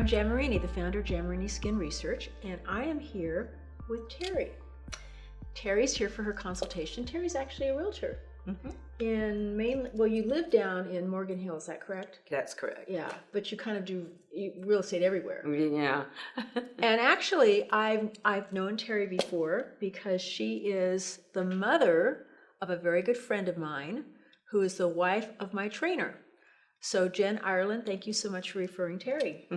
I'm Jan Marini, the founder of Jan Marini Skin Research, and I am here with Terry. Terry's here for her consultation. Terry's actually a realtor. In well, you live down in Morgan Hill, is that correct? That's correct. Yeah, but you kind of do real estate everywhere. Yeah. And actually, I've known Terry before because she is the mother of a very good friend of mine who is the wife of my trainer. So Jen Ireland, thank you so much for referring Terry.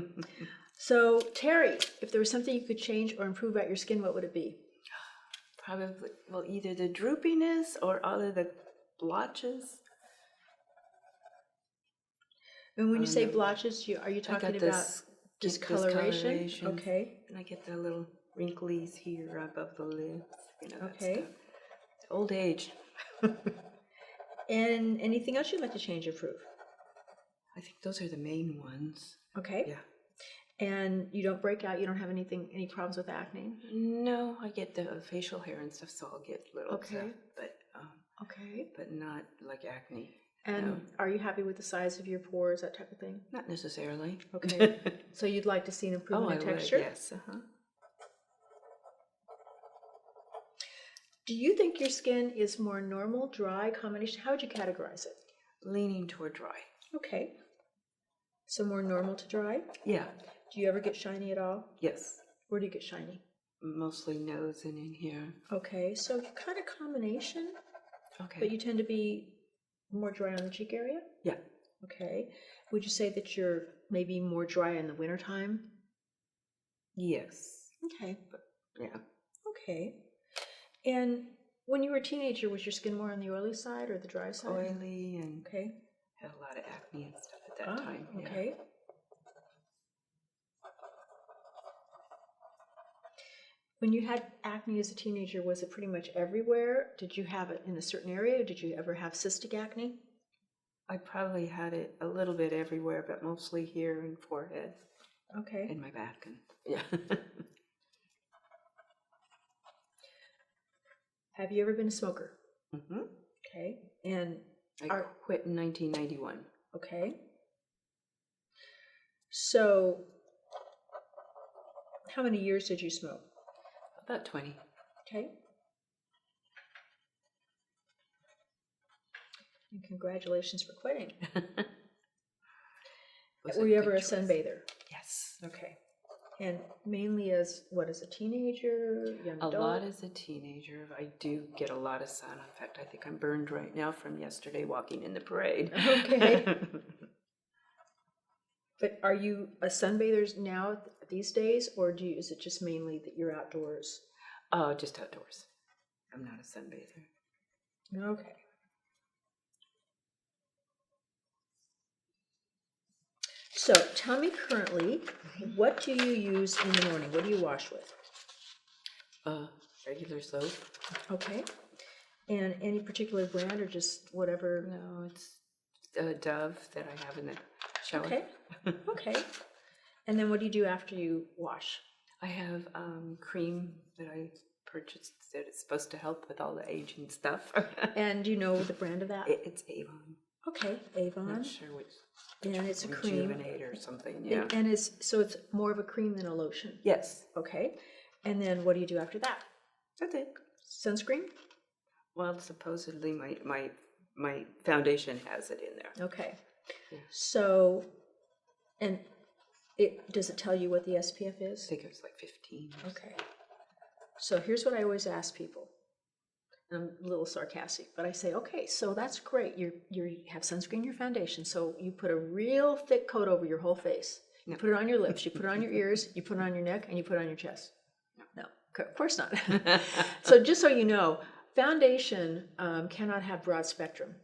So Terry, if there was something you could change or improve about your skin, what would it be? Probably, well, either the droopiness or all of the blotches. And when you say blotches, are you talking about discoloration? Okay. And I get the little wrinklies here above the lips. You know, Okay. that stuff. Old age. And anything else you'd like to change or improve? I think those are the main ones. Okay. Yeah. And you don't break out, you don't have any problems with acne? No, I get the facial hair and stuff, so I'll get little stuff, but not like acne. And no. Are you happy with the size of your pores, that type of thing? Not necessarily. Okay. So you'd like to see an improvement in texture? Yes. Do you think your skin is more normal, dry, combination? How would you categorize it? Leaning toward dry. Okay. So more normal to dry? Yeah. Do you ever get shiny at all? Yes. Where do you get shiny? Mostly nose and in here. Okay, so kind of combination. Okay. But you tend to be more dry on the cheek area? Yeah. Okay. Would you say that you're maybe more dry in the wintertime? Yes. Okay. But, yeah. Okay. And when you were a teenager, was your skin more on the oily side or the dry side? Oily and okay. Had a lot of acne and stuff at that time. Yeah. Okay. When you had acne as a teenager, was it pretty much everywhere? Did you have it in a certain area? Or did you ever have cystic acne? I probably had it a little bit everywhere, but mostly here and forehead. Okay. And my back. And yeah. Have you ever been a smoker? Okay. And I quit in 1991. Okay. So, how many years did you smoke? About 20. Okay. And congratulations for quitting. Were you ever a sunbather? Yes. Okay. And mainly as a teenager, young adult? A lot as a teenager. I do get a lot of sun. In fact, I think I'm burned right now from yesterday walking in the parade. Okay. But are you a sunbather now these days, or is it just mainly that you're outdoors? Just outdoors. I'm not a sunbather. Okay. So tell me currently, what do you use in the morning? What do you wash with? Regular soap. Okay. And any particular brand or just whatever? No, it's Dove that I have in the shower. Okay. Okay. And then what do you do after you wash? I have cream that I purchased that is supposed to help with all the aging stuff. And do you know the brand of that? It's Avon. Okay, Avon. I'm not sure which. And it's a cream. Rejuvenate or something, yeah. And it's more of a cream than a lotion? Yes. Okay. And then what do you do after that? That's it. Sunscreen? Well, supposedly my foundation has it in there. Okay. Yeah. So, and does it tell you what the SPF is? I think it was like 15. Okay. So here's what I always ask people. I'm a little sarcastic, but I say, okay, so that's great. You have sunscreen in your foundation, so you put a real thick coat over your whole face. You put it on your lips, you put it on your ears, you put it on your neck, and you put it on your chest. No, of course not. So just so you know, foundation cannot have broad spectrum.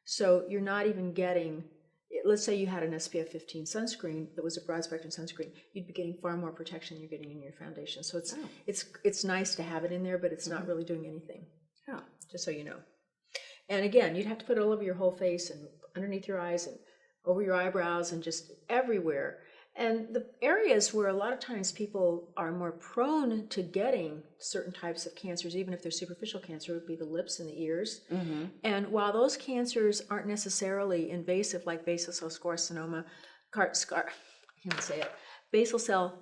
So you're not even getting, let's say you had an SPF 15 sunscreen that was a broad spectrum sunscreen, you'd be getting far more protection than you're getting in your foundation. So it's nice to have it in there, but it's not really doing anything. Oh. Just so you know. And again, you'd have to put it all over your whole face and underneath your eyes and over your eyebrows and just everywhere. And the areas where a lot of times people are more prone to getting certain types of cancers, even if they're superficial cancer, would be the lips and the ears. Mm-hmm. And while those cancers aren't necessarily invasive, like basal cell carcinoma, can't say it, basal cell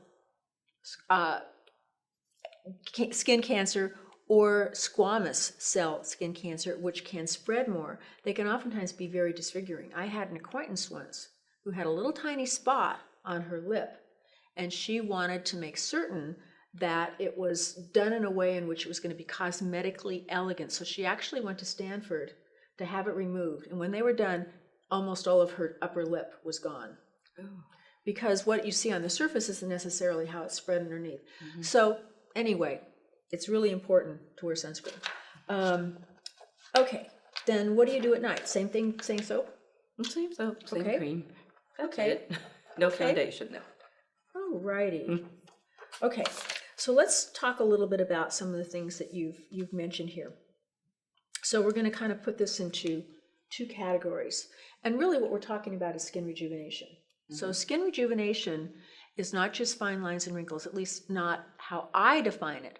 skin cancer or squamous cell skin cancer, which can spread more, they can oftentimes be very disfiguring. I had an acquaintance once who had a little tiny spot on her lip, and she wanted to make certain that it was done in a way in which it was going to be cosmetically elegant. So she actually went to Stanford to have it removed. And when they were done, almost all of her upper lip was gone. Oh. Because what you see on the surface isn't necessarily how it's spread underneath. Mm-hmm. So anyway, it's really important to wear sunscreen. Okay, then what do you do at night? Same thing, same soap? Same soap, same cream. That's okay. It. No foundation, no. Oh, righty. Okay, so let's talk a little bit about some of the things that you've mentioned here. So we're going to kind of put this into two categories. And really what we're talking about is skin rejuvenation. Mm-hmm. So skin rejuvenation is not just fine lines and wrinkles, at least not how I define it.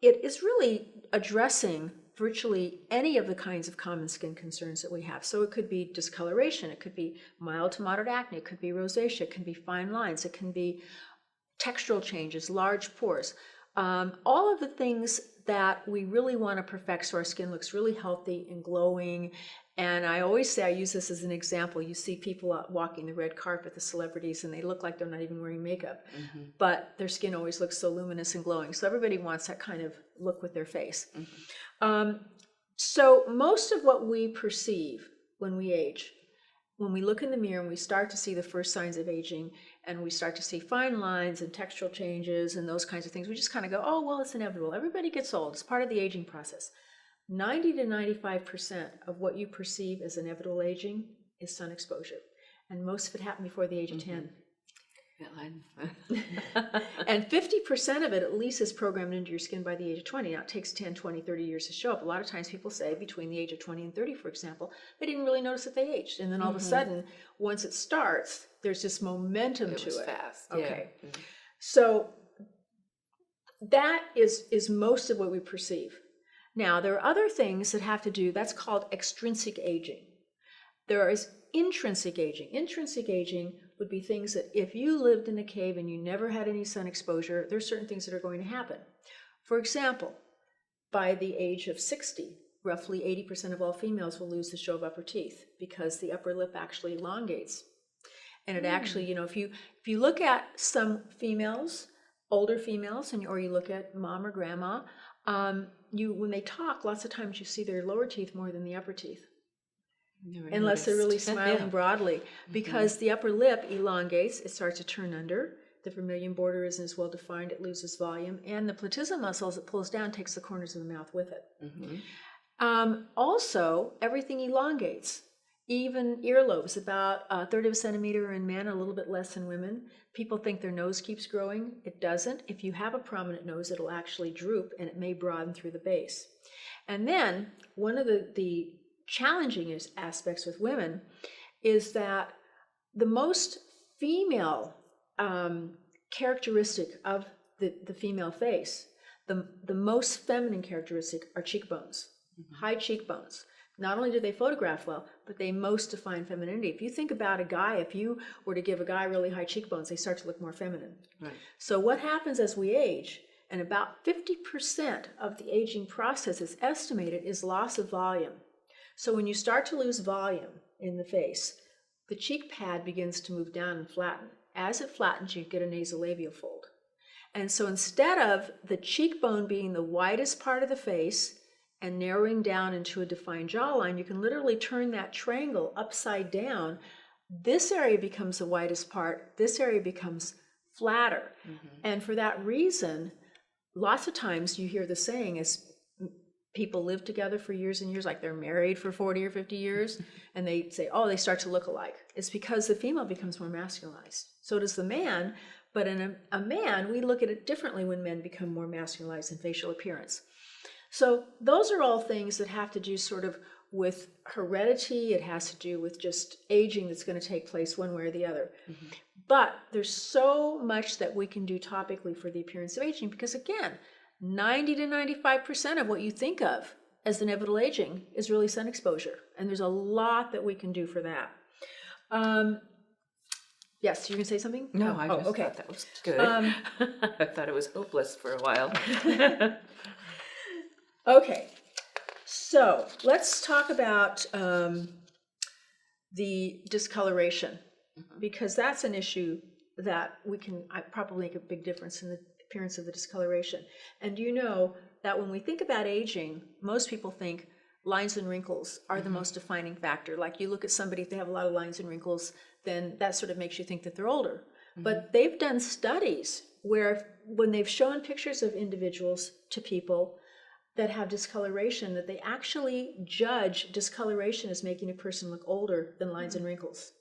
It is really addressing virtually any of the kinds of common skin concerns that we have. So it could be discoloration, it could be mild to moderate acne, it could be rosacea, it can be fine lines, it can be textural changes, large pores, all of the things that we really want to perfect so our skin looks really healthy and glowing. And I always say, I use this as an example, you see people out walking the red carpet, the celebrities, and they look like they're not even wearing makeup, but their skin always looks so luminous and glowing. So everybody wants that kind of look with their face. So most of what we perceive when we age, when we look in the mirror and we start to see the first signs of aging and we start to see fine lines and textural changes and those kinds of things, we just kind of go, oh, well, it's inevitable. Everybody gets old. It's part of the aging process. 90 to 95% of what you perceive as inevitable aging is sun exposure. And most of it happened before the age of 10. And 50% of it at least is programmed into your skin by the age of 20. Now it takes 10, 20, 30 years to show up. A lot of times people say between the age of 20 and 30, for example, they didn't really notice that they aged. And then all of a sudden, once it starts, there's this momentum to it. Fast. Okay. Yeah. So that is most of what we perceive. Now, there are other things that have to do, that's called extrinsic aging. There is intrinsic aging. Intrinsic aging would be things that if you lived in a cave and you never had any sun exposure, there's certain things that are going to happen. For example, by the age of 60, roughly 80% of all females will lose the show of upper teeth because the upper lip actually elongates. And it actually, you know, if you look at some females, older females, or you look at mom or grandma, when they talk, lots of times you see their lower teeth more than the upper teeth. Unless they're really smiling broadly, because the upper lip elongates, it starts to turn under, the vermilion border isn't as well defined, it loses volume, and the platysma muscle, as it pulls down, takes the corners of the mouth with it. Also, everything elongates. Even earlobes, about a third of a centimeter in men, a little bit less in women. People think their nose keeps growing. It doesn't. If you have a prominent nose, it'll actually droop, and it may broaden through the base. And then, one of the challenging aspects with women is that the most female characteristic of the female face, the most feminine characteristic are cheekbones, high cheekbones. Not only do they photograph well, but they most define femininity. If you think about a guy, if you were to give a guy really high cheekbones, they start to look more feminine. Right. So what happens as we age, and about 50% of the aging process is estimated, is loss of volume. So when you start to lose volume in the face, the cheek pad begins to move down and flatten. As it flattens, you get a nasolabial fold. And so instead of the cheekbone being the widest part of the face and narrowing down into a defined jawline, you can literally turn that triangle upside down. This area becomes the widest part. This area becomes flatter. And for that reason, lots of times you hear the saying as people live together for years and years, like they're married for 40 or 50 years, and they say, oh, they start to look alike. It's because the female becomes more masculinized. So does the man, but in a man, we look at it differently when men become more masculinized in facial appearance. So those are all things that have to do sort of with heredity. It has to do with just aging that's going to take place one way or the other. But there's so much that we can do topically for the appearance of aging, because again, 90 to 95% of what you think of as inevitable aging is really sun exposure. And there's a lot that we can do for that. Yes, you can say something? No, I just okay. thought that was good. I thought it was hopeless for a while. Okay, so let's talk about the discoloration, because that's an issue that I probably make a big difference in the appearance of the discoloration. And you know that when we think about aging, most people think lines and wrinkles are the most defining factor. Like you look at somebody, if they have a lot of lines and wrinkles, then that sort of makes you think that they're older. But they've done studies where when they've shown pictures of individuals to people that have discoloration, that they actually judge discoloration as making a person look older than lines and wrinkles.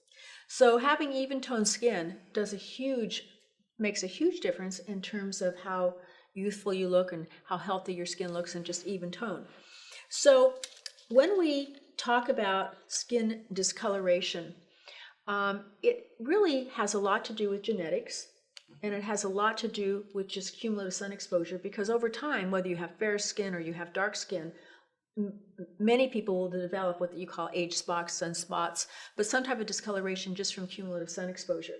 So having even toned skin makes a huge difference in terms of how youthful you look and how healthy your skin looks, and just even tone. So when we talk about skin discoloration, it really has a lot to do with genetics, and it has a lot to do with just cumulative sun exposure, because over time, whether you have fair skin or you have dark skin, many people will develop what you call age spots, sunspots, but some type of discoloration just from cumulative sun exposure.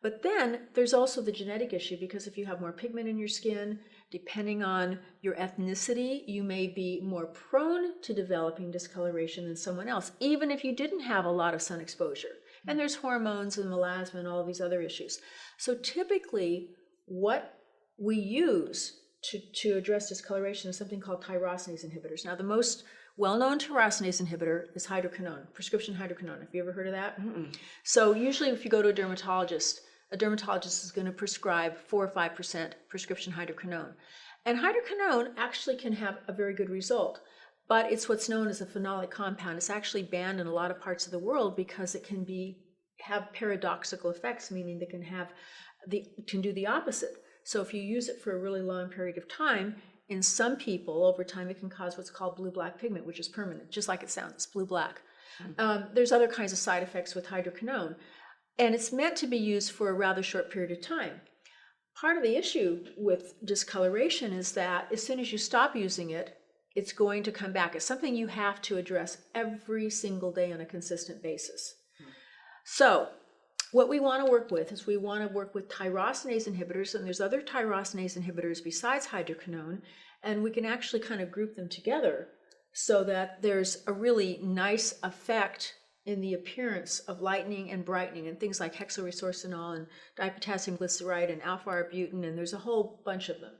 But then there's also the genetic issue, because if you have more pigment in your skin, depending on your ethnicity, you may be more prone to developing discoloration than someone else, even if you didn't have a lot of sun exposure. And there's hormones and melasma and all these other issues. So typically, what we use to address discoloration is something called tyrosinase inhibitors. Now, the most well-known tyrosinase inhibitor is hydroquinone, prescription hydroquinone. Have you ever heard of that? So usually if you go to a dermatologist is going to prescribe 4 or 5% prescription hydroquinone. And hydroquinone actually can have a very good result, but it's what's known as a phenolic compound. It's actually banned in a lot of parts of the world because it can have paradoxical effects, meaning that can do the opposite. So if you use it for a really long period of time, in some people, over time, it can cause what's called blue-black pigment, which is permanent, just like it sounds, it's blue-black. There's other kinds of side effects with hydroquinone, and it's meant to be used for a rather short period of time. Part of the issue with discoloration is that as soon as you stop using it, it's going to come back. It's something you have to address every single day on a consistent basis. So what we want to work with is we want to work with tyrosinase inhibitors, and there's other tyrosinase inhibitors besides hydroquinone, and we can actually kind of group them together so that there's a really nice effect in the appearance of lightening and brightening, and things like hexoresorcinol and dipotassium glyceride and alpha-arbutin, and there's a whole bunch of them.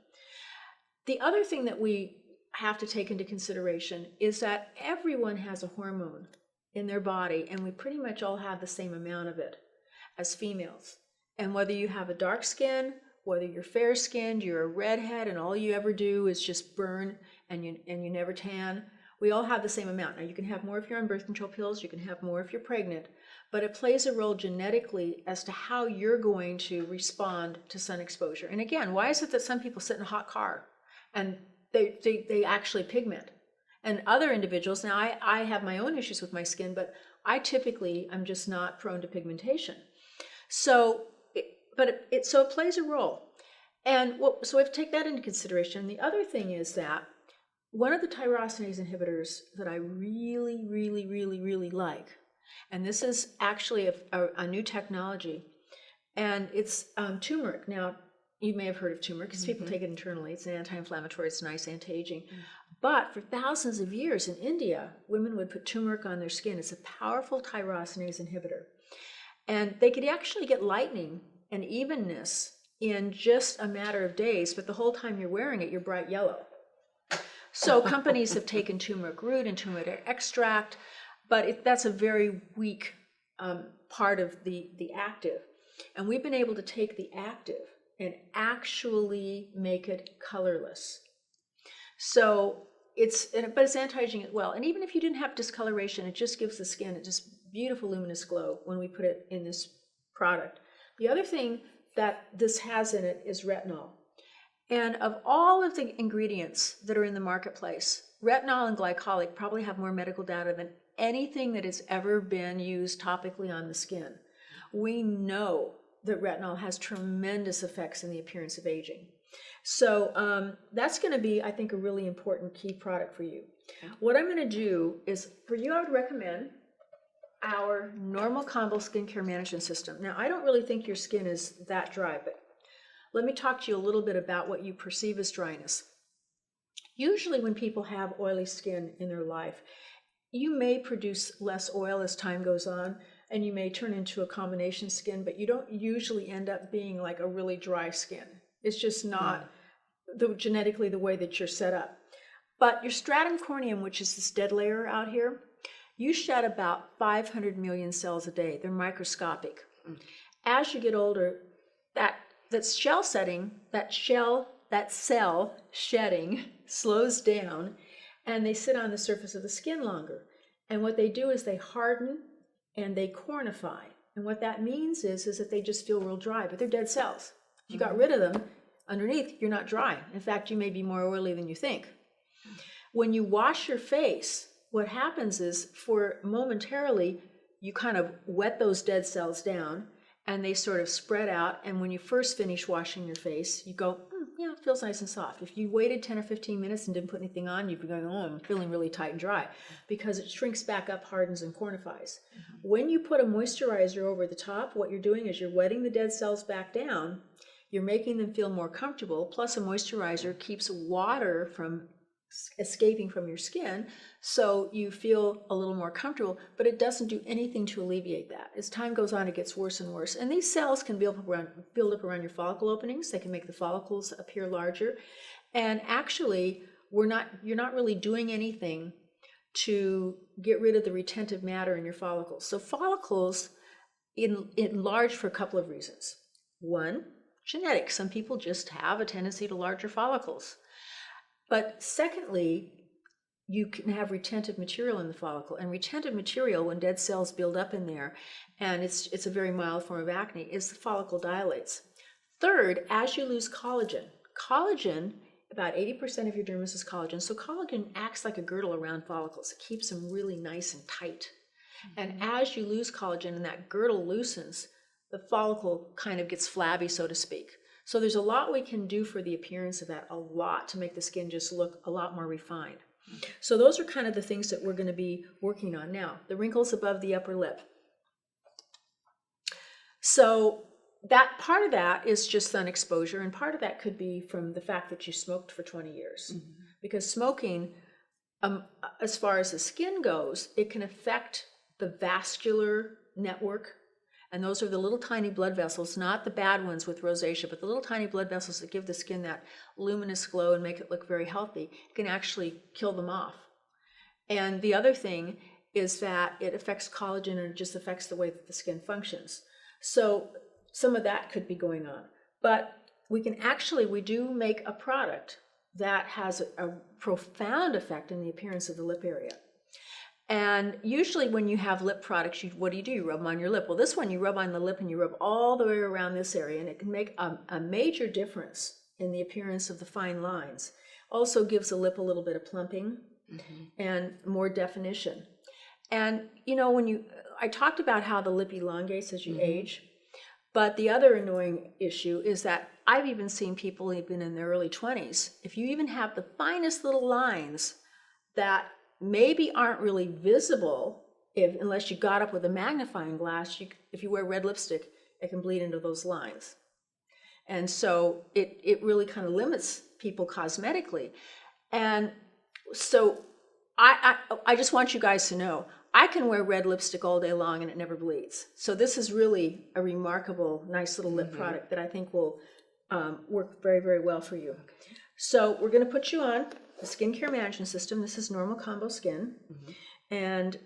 The other thing that we have to take into consideration is that everyone has a hormone in their body, and we pretty much all have the same amount of it as females. And whether you have a dark skin, whether you're fair skinned, you're a redhead, and all you ever do is just burn and you never tan, we all have the same amount. Now, you can have more if you're on birth control pills, you can have more if you're pregnant, but it plays a role genetically as to how you're going to respond to sun exposure. And again, why is it that some people sit in a hot car and they actually pigment? And other individuals, now I have my own issues with my skin, but I'm just not prone to pigmentation. So it plays a role. And so we have to take that into consideration. The other thing is that one of the tyrosinase inhibitors that I really, really, really, really like, and this is actually a new technology, and it's turmeric. Now, you may have heard of turmeric because people take it internally. It's an anti-inflammatory, it's nice anti-aging. But for thousands of years in India, women would put turmeric on their skin. It's a powerful tyrosinase inhibitor. And they could actually get lightening and evenness in just a matter of days, but the whole time you're wearing it, you're bright yellow. So companies have taken turmeric root and turmeric extract, but that's a very weak part of the active. And we've been able to take the active and actually make it colorless. So but it's anti-aging as well. And even if you didn't have discoloration, it just gives the skin a just beautiful luminous glow when we put it in this product. The other thing that this has in it is retinol. And of all of the ingredients that are in the marketplace, retinol and glycolic probably have more medical data than anything that has ever been used topically on the skin. We know that retinol has tremendous effects in the appearance of aging. So that's going to be, I think, a really important key product for you. What I'm going to do is, for you, I would recommend our normal combo skincare management system. Now, I don't really think your skin is that dry, but let me talk to you a little bit about what you perceive as dryness. Usually when people have oily skin in their life, you may produce less oil as time goes on, and you may turn into a combination skin, but you don't usually end up being like a really dry skin. It's just not genetically the way that you're set up. But your stratum corneum, which is this dead layer out here, you shed about 500 million cells a day. They're microscopic. As you get older, that cell shedding slows down, and they sit on the surface of the skin longer. And what they do is they harden and they cornify. And what that means is that they just feel real dry, but they're dead cells. If you got rid of them, underneath, you're not dry. In fact, you may be more oily than you think. When you wash your face, what happens is momentarily, you kind of wet those dead cells down and they sort of spread out. And when you first finish washing your face, you go, yeah, it feels nice and soft. If you waited 10 or 15 minutes and didn't put anything on, you'd be going, oh, I'm feeling really tight and dry, because it shrinks back up, hardens, and cornifies. When you put a moisturizer over the top, what you're doing is you're wetting the dead cells back down. You're making them feel more comfortable. Plus, a moisturizer keeps water from escaping from your skin, so you feel a little more comfortable, but it doesn't do anything to alleviate that. As time goes on, it gets worse and worse. And these cells can build up around your follicle openings. They can make the follicles appear larger. And actually, you're not really doing anything to get rid of the retentive matter in your follicles. So follicles enlarge for a couple of reasons. One, genetic. Some people just have a tendency to larger follicles. But secondly, you can have retentive material in the follicle. And retentive material, when dead cells build up in there, and it's a very mild form of acne, is the follicle dilates. Third, as you lose collagen, about 80% of your dermis is collagen. So collagen acts like a girdle around follicles. It keeps them really nice and tight. And as you lose collagen and that girdle loosens, the follicle kind of gets flabby, so to speak. So there's a lot we can do for the appearance of that, a lot, to make the skin just look a lot more refined. So those are kind of the things that we're going to be working on now. The wrinkles above the upper lip. So that part of that is just sun exposure, and part of that could be from the fact that you smoked for 20 years. Because smoking, as far as the skin goes, it can affect the vascular network. And those are the little tiny blood vessels, not the bad ones with rosacea, but the little tiny blood vessels that give the skin that luminous glow and make it look very healthy. It can actually kill them off. And the other thing is that it affects collagen, and it just affects the way that the skin functions. So some of that could be going on. But we do make a product that has a profound effect in the appearance of the lip area. And usually when you have lip products, what do? You rub them on your lip. Well, this one you rub on the lip and you rub all the way around this area, and it can make a major difference in the appearance of the fine lines. Also gives the lip a little bit of plumping and more definition. And I talked about how the lip elongates as you age, but the other annoying issue is that I've even seen people even in their early 20s, if you even have the finest little lines that maybe aren't really visible unless you got up with a magnifying glass, if you wear red lipstick, it can bleed into those lines. And so it really kind of limits people cosmetically. And so I just want you guys to know, I can wear red lipstick all day long and it never bleeds. So this is really a remarkable, nice little lip product that I think will work very, very well for you. So we're going to put you on a skincare management system. This is normal combo skin. And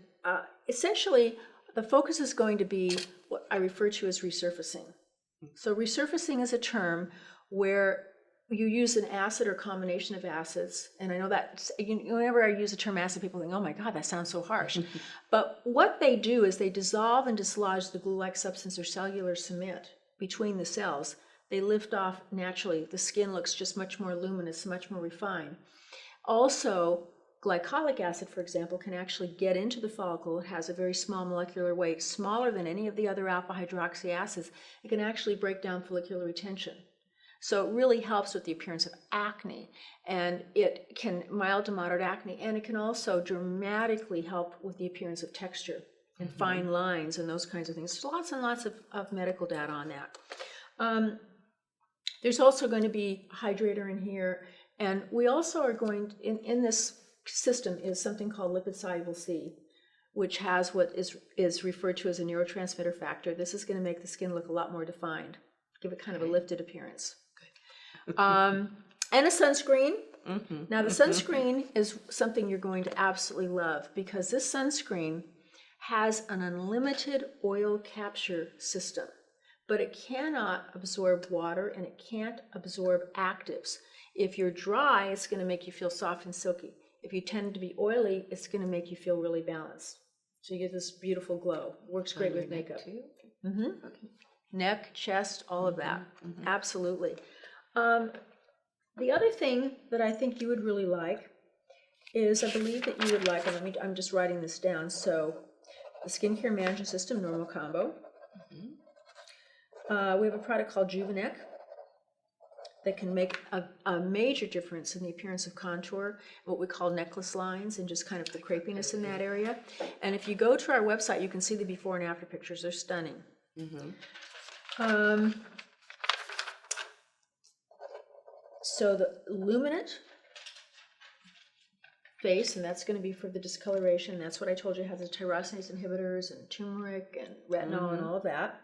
essentially, the focus is going to be what I refer to as resurfacing. So resurfacing is a term where you use an acid or combination of acids. And I know that whenever I use the term acid, people think, oh my God, that sounds so harsh. But what they do is they dissolve and dislodge the glue-like substance or cellular cement between the cells. They lift off naturally. The skin looks just much more luminous, much more refined. Also, glycolic acid, for example, can actually get into the follicle. It has a very small molecular weight, smaller than any of the other alpha hydroxy acids. It can actually break down follicular retention. So it really helps with the appearance of acne, and it can mild to moderate acne, and it can also dramatically help with the appearance of texture. and fine lines and those kinds of things. There's lots and lots of medical data on that. There's also going to be a hydrator in here, and we also are going, in this system is something called lipid soluble C, which has what is referred to as a neurotransmitter factor. This is going to make the skin look a lot more defined, give it kind of a lifted appearance. And a sunscreen. Now the sunscreen is something you're going to absolutely love, because this sunscreen has an unlimited oil capture system, but it cannot absorb water and it can't absorb actives. If you're dry, it's going to make you feel soft and silky. If you tend to be oily, it's going to make you feel really balanced. So you get this beautiful glow. Works great with makeup. Okay. Neck, chest, all of that. Absolutely. The other thing that I think you would really like is, I believe that you would like, and I'm just writing this down, so the Skincare Management System Normal Combo. We have a product called Rejuvenation that can make a major difference in the appearance of contour, what we call necklace lines, and just kind of the crepiness in that area. And if you go to our website, you can see the before and after pictures. They're stunning. So the Luminant face, and that's going to be for the discoloration. That's what I told you, has the tyrosinase inhibitors and turmeric and retinol and all of that.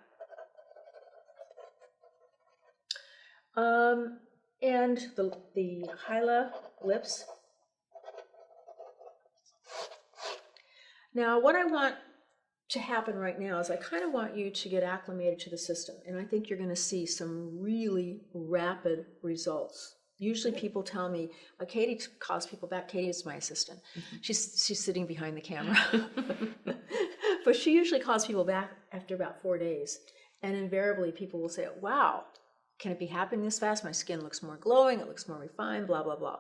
And the Hyla lips. Now, what I want to happen right now is I kind of want you to get acclimated to the system, and I think you're going to see some really rapid results. Usually people tell me, Katie calls people back. Katie is my assistant. She's sitting behind the camera. But she usually calls people back after about 4 days, and invariably people will say, wow, can it be happening this fast? My skin looks more glowing, it looks more refined, blah, blah, blah.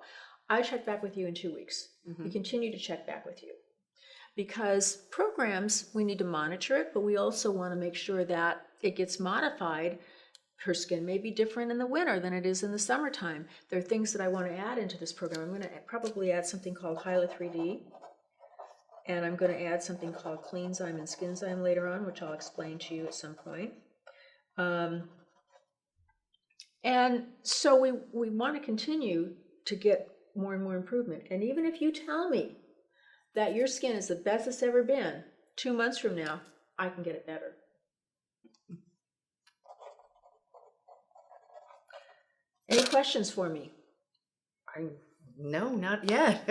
I check back with you in 2 weeks. We continue to check back with you. Because programs, we need to monitor it, but we also want to make sure that it gets modified. Her skin may be different in the winter than it is in the summertime. There are things that I want to add into this program. I'm going to probably add something called Hyla 3D, and I'm going to add something called Cleanzyme and Skinzyme later on, which I'll explain to you at some point. And so we want to continue to get more and more improvement. And even if you tell me that your skin is the best it's ever been, 2 months from now, I can get it better. Any questions for me? No, not yet.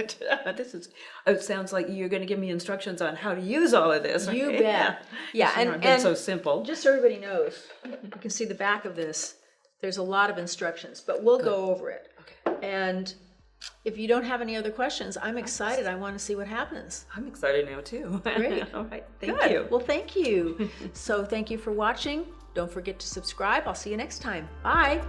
It sounds like you're going to give me instructions on how to use all of this. You bet. Yeah, and so simple. Just so everybody knows, you can see the back of this. There's a lot of instructions, but we'll go over it. Okay. And if you don't have any other questions, I'm excited. I want to see what happens. I'm excited now too. Great. All right. Thank you. Well, thank you. So thank you for watching. Don't forget to subscribe. I'll see you next time. Bye.